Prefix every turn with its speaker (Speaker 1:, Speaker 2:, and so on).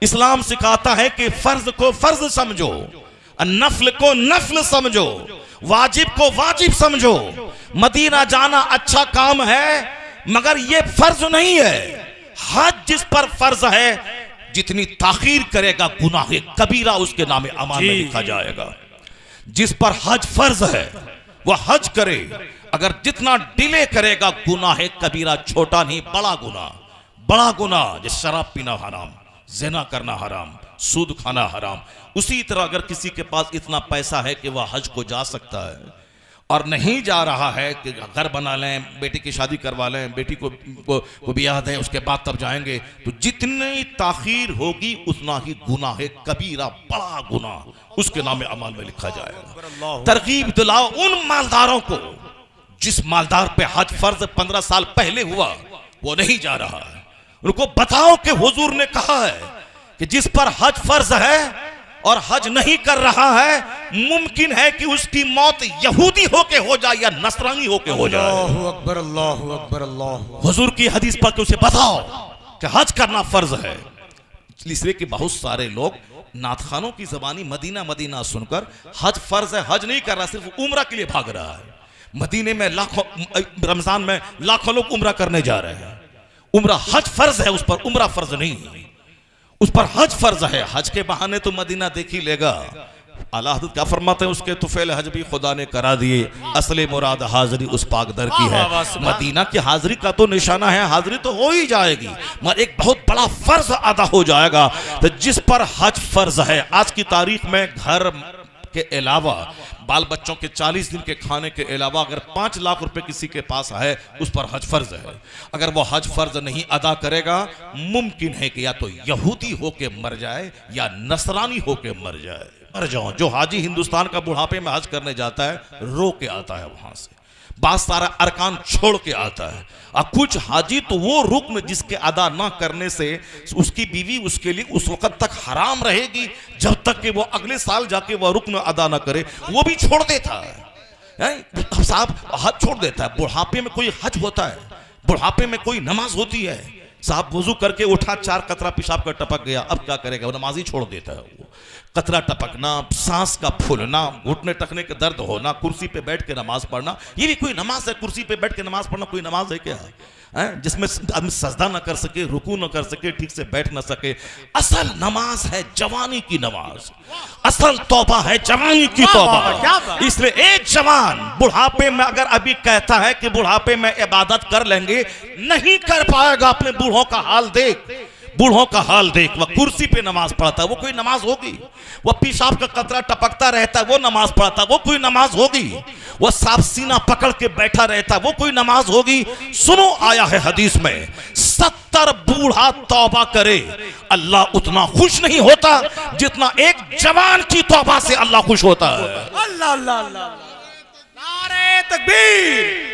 Speaker 1: इस्लाम सिखाता है कि फर्ज को फर्ज समझो, नफल को नफल समझो, वाजिब को वाजिब समझो। मदीना जाना अच्छा काम है मगर यह फर्ज नहीं है। हज जिस पर फर्ज है, जितनी ताखीर करेगा गुनाह कबीरा उसके नामे अमाल में लिखा जाएगा। जिस पर हज फर्ज है वह हज करे, अगर जितना डिले करेगा गुनाह कबीरा, छोटा नहीं बड़ा गुनाह, बड़ा गुनाह। जैसे शराब पीना हराम, ज़िना करना हराम, सूद खाना हराम। उसी तरह अगर किसी के पास इतना पैसा है कि वह हज को जा सकता है और नहीं जा रहा है कि घर बना लें, बेटी की शादी करवा लें, बेटी को ब्याह दें, उसके बाद तब जाएंगे, तो जितनी ताखीर होगी उतना ही गुनाह कबीरा, बड़ा गुनाह उसके नामे अमाल में लिखा जाएगा। तरगीब दिलाओ उन मालदारों को जिस मालदार पे हज फर्ज 15 साल पहले हुआ वो नहीं जा रहा है। उनको बताओ कि हुजूर ने कहा है कि जिस पर हज फर्ज है और हज नहीं कर रहा है, मुमकिन है कि उसकी मौत यहूदी होके हो जाए या नसरानी होके हो जाए।
Speaker 2: अल्लाहु अकबर, अल्लाहु अकबर, अल्लाहु।
Speaker 1: हुजूर की हदीस पर उसे बताओ कि हज करना फर्ज है। इसलिए कि बहुत सारे लोग नाथखानों की जबानी मदीना मदीना सुनकर हज फर्ज है, हज नहीं कर रहा, सिर्फ उम्रा के लिए भाग रहा है। मदीने में लाखों, रमजान में लाखों लोग उम्रा करने जा रहे हैं। उम्रा हज फर्ज है, उस पर उम्रा फर्ज नहीं है, उस पर हज फर्ज है। हज के बहाने तो मदीना देख ही लेगा। आला हज़रत क्या फरमाते हैं, उसके तुफैल हज भी खुदा ने करा दिए, असले मुराद हाजिरी उस पाक दर की है। मदीना की हाजिरी का तो निशाना है, हाजिरी तो हो ही जाएगी मगर एक बहुत बड़ा फर्ज अदा हो जाएगा। तो जिस पर हज फर्ज है, आज की तारीख में घर के अलावा, बाल बच्चों के 40 दिन के खाने के अलावा अगर 5 लाख रुपए किसी के पास है, उस पर हज फर्ज है। अगर वो हज फर्ज नहीं अदा करेगा, मुमकिन है कि या तो यहूदी होके मर जाए या नसरानी होके मर जाए। मर जाओ। जो हाजी हिंदुस्तान का बुढ़ापे में हज करने जाता है, रो के आता है वहां से, बात सारा अरकान छोड़ के आता है। और कुछ हाजी तो वो रुकन जिसके अदा ना करने से उसकी बीवी उसके लिए उस वक्त तक हराम रहेगी जब तक कि वो अगले साल जाके वह रुकन अदा ना करे, वो भी छोड़ देता है। साहब हज छोड़ देता है। बुढ़ापे में कोई हज होता है? बुढ़ापे में कोई नमाज होती है? साहब वजू करके उठा, 4 कतरा पेशाब का टपक गया, अब क्या करेगा? वो नमाज ही छोड़ देता है। वो कतरा टपकना, सांस का फूलना, घुटने टकने के दर्द होना, कुर्सी पे बैठ के नमाज पढ़ना, ये भी कोई नमाज है? कुर्सी पे बैठ के नमाज पढ़ना कोई नमाज है क्या? जिसमें आदमी सजदा ना कर सके, रुकू ना कर सके, ठीक से बैठ ना सके। असल नमाज है जवानी की नमाज, असल तौबा है जवानी की तौबा। इसलिए एक जवान बुढ़ापे में अगर अभी कहता है कि बुढ़ापे में इबादत कर लेंगे, नहीं कर पाएगा। अपने बूढ़ों का हाल देख, बूढ़ों का हाल देख। वह कुर्सी पे नमाज पढ़ता है, वो कोई नमाज होगी? वह पेशाब का कतरा टपकता रहता है, वो नमाज पढ़ता है, वो कोई नमाज होगी? वह सांप सीना पकड़ के बैठा रहता है, वो कोई नमाज होगी? सुनो, आया है हदीस में, 70 बूढ़ा तौबा करे, अल्लाह उतना खुश नहीं होता जितना एक जवान की तौबा से अल्लाह खुश होता है।
Speaker 2: अल्लाह अल्लाह अल्लाह, नारे तकबीर।